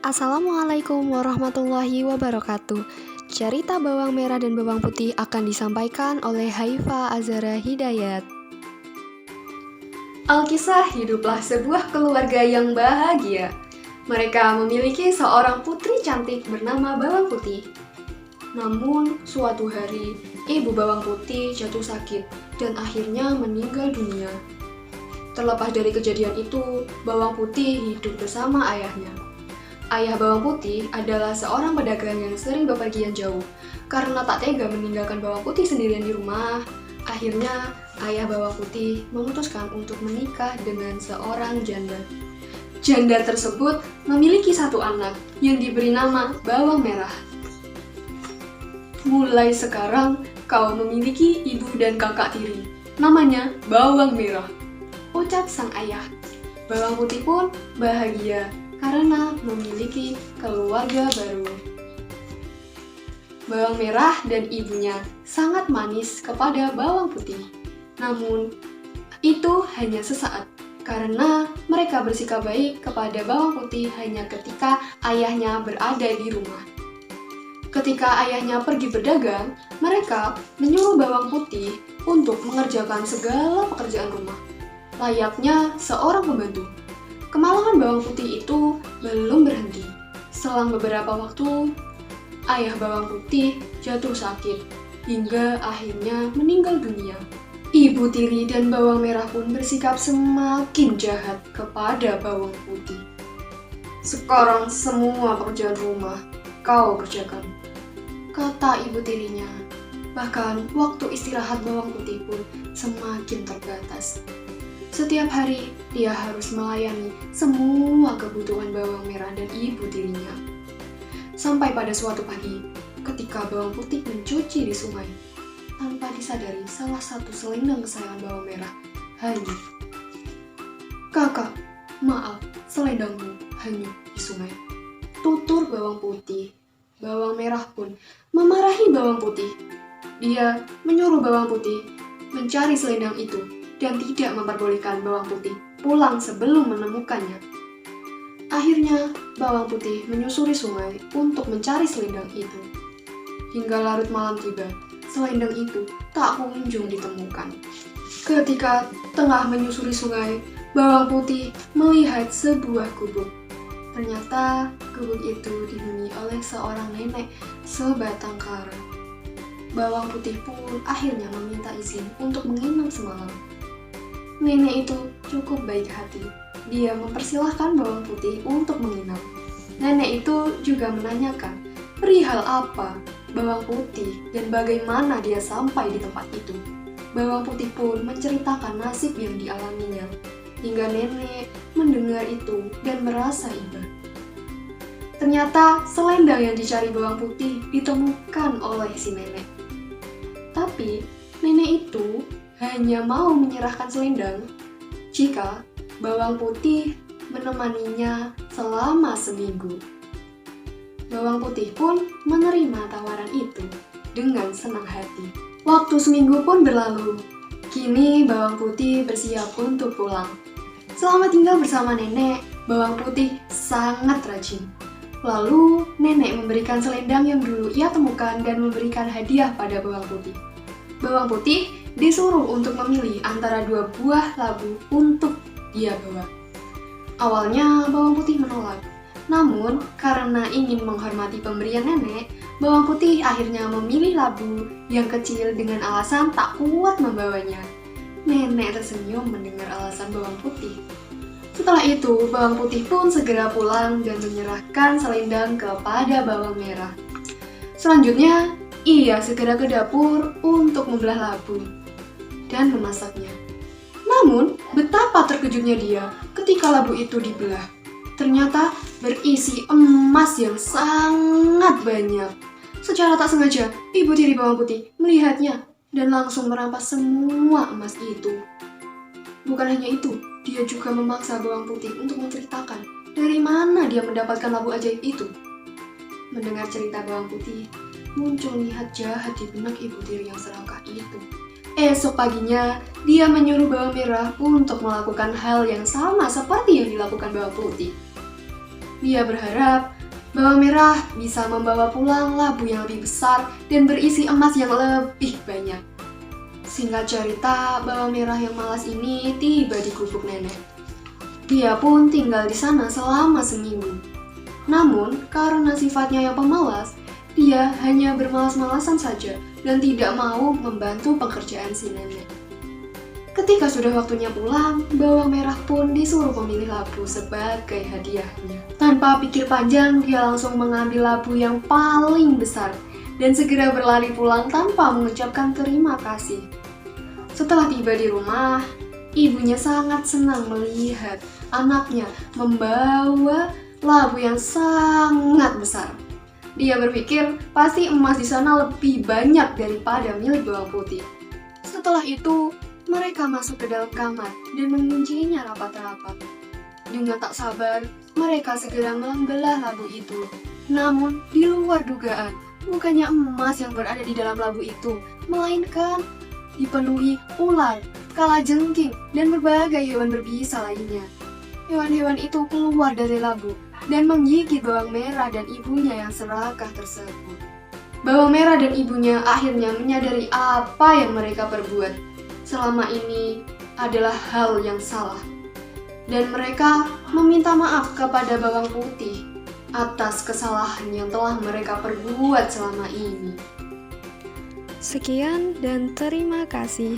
Assalamualaikum warahmatullahi wabarakatuh. Cerita bawang merah dan bawang putih akan disampaikan oleh Haifa Azara Hidayat. Alkisah hiduplah sebuah keluarga yang bahagia. Mereka memiliki seorang putri cantik bernama Bawang Putih. Namun, suatu hari, ibu Bawang Putih jatuh sakit dan akhirnya meninggal dunia. Terlepas dari kejadian itu, Bawang Putih hidup bersama ayahnya. Ayah Bawang Putih adalah seorang pedagang yang sering bepergian jauh. Karena tak tega meninggalkan Bawang Putih sendirian di rumah, akhirnya ayah Bawang Putih memutuskan untuk menikah dengan seorang janda. Janda tersebut memiliki satu anak yang diberi nama Bawang Merah. Mulai sekarang, kau memiliki ibu dan kakak tiri. Namanya Bawang Merah, ucap sang ayah. Bawang Putih pun bahagia karena memiliki keluarga baru. Bawang Merah dan ibunya sangat manis kepada Bawang Putih. Namun, itu hanya sesaat, karena mereka bersikap baik kepada Bawang Putih hanya ketika ayahnya berada di rumah. Ketika ayahnya pergi berdagang, mereka menyuruh Bawang Putih untuk mengerjakan segala pekerjaan rumah, layaknya seorang pembantu. Kemalangan Bawang Putih itu belum berhenti. Selang beberapa waktu, ayah Bawang Putih jatuh sakit hingga akhirnya meninggal dunia. Ibu tiri dan Bawang Merah pun bersikap semakin jahat kepada Bawang Putih. Sekarang semua pekerjaan rumah kau kerjakan, kata ibu tirinya. Bahkan waktu istirahat Bawang Putih pun semakin terbatas. Setiap hari, dia harus melayani semua kebutuhan Bawang Merah dan ibu tirinya. Sampai pada suatu pagi, ketika Bawang Putih mencuci di sungai, tanpa disadari salah satu selendang kesayangan Bawang Merah hanyut. "Kakak, maaf, selendangmu hanyut di sungai," tutur Bawang Putih. Bawang Merah pun memarahi Bawang Putih. Dia menyuruh Bawang Putih mencari selendang itu dan tidak memperbolehkan Bawang Putih pulang sebelum menemukannya. Akhirnya, Bawang Putih menyusuri sungai untuk mencari selendang itu. Hingga larut malam tiba, selendang itu tak kunjung ditemukan. Ketika tengah menyusuri sungai, Bawang Putih melihat sebuah gubuk. Ternyata gubuk itu dihuni oleh seorang nenek sebatang kara. Bawang Putih pun akhirnya meminta izin untuk menginap semalam. Nenek itu cukup baik hati. Dia mempersilahkan Bawang Putih untuk menginap. Nenek itu juga menanyakan perihal apa Bawang Putih dan bagaimana dia sampai di tempat itu. Bawang Putih pun menceritakan nasib yang dialaminya. Hingga nenek mendengar itu dan merasa iba. Ternyata selendang yang dicari Bawang Putih ditemukan oleh si nenek. Tapi nenek itu hanya mau menyerahkan selendang jika Bawang Putih menemaninya selama seminggu. Bawang Putih pun menerima tawaran itu dengan senang hati. Waktu seminggu pun berlalu. Kini Bawang Putih bersiap untuk pulang. Selama tinggal bersama nenek, Bawang Putih sangat rajin. Lalu nenek memberikan selendang yang dulu ia temukan dan memberikan hadiah pada Bawang Putih. Bawang Putih disuruh untuk memilih antara dua buah labu untuk dia bawa. Awalnya Bawang Putih menolak, namun karena ingin menghormati pemberian nenek, Bawang Putih akhirnya memilih labu yang kecil dengan alasan tak kuat membawanya. Nenek tersenyum mendengar alasan Bawang Putih. Setelah itu, Bawang Putih pun segera pulang dan menyerahkan selendang kepada Bawang Merah. Selanjutnya, ia segera ke dapur untuk membelah labu dan memasaknya. Namun, betapa terkejutnya dia ketika labu itu dibelah. Ternyata berisi emas yang sangat banyak. Secara tak sengaja, ibu tiri Bawang Putih melihatnya dan langsung merampas semua emas itu. Bukan hanya itu, dia juga memaksa Bawang Putih untuk menceritakan dari mana dia mendapatkan labu ajaib itu. Mendengar cerita Bawang Putih, muncul niat jahat di benak ibu tiri yang serakah itu. Esok paginya, dia menyuruh Bawang Merah untuk melakukan hal yang sama seperti yang dilakukan Bawang Putih. Dia berharap Bawang merah bisa membawa pulang labu yang lebih besar dan berisi emas yang lebih banyak. Singkat cerita, bawang merah yang malas ini tiba di gubuk nenek. Dia pun tinggal di sana selama seminggu. Namun, karena sifatnya yang pemalas, dia hanya bermalas-malasan saja dan tidak mau membantu pekerjaan si nenek. Ketika sudah waktunya pulang, bawang merah pun disuruh memilih labu sebagai hadiahnya. Tanpa pikir panjang, dia langsung mengambil labu yang paling besar dan segera berlari pulang tanpa mengucapkan terima kasih. Setelah tiba di rumah, ibunya sangat senang melihat anaknya membawa labu yang sangat besar. Dia berpikir pasti emas di sana lebih banyak daripada milik bawang putih. Setelah itu, mereka masuk ke dalam kamar dan menguncinya rapat-rapat. Dengan tak sabar, mereka segera membelah labu itu. Namun, di luar dugaan, bukannya emas yang berada di dalam labu itu, melainkan dipenuhi ular, kalajengking, dan berbagai hewan berbisa lainnya. Hewan-hewan itu keluar dari labu dan menggigit bawang merah dan ibunya yang serakah tersebut. Bawang merah dan ibunya akhirnya menyadari apa yang mereka perbuat selama ini adalah hal yang salah. Dan mereka meminta maaf kepada bawang putih atas kesalahan yang telah mereka perbuat selama ini. Sekian dan terima kasih.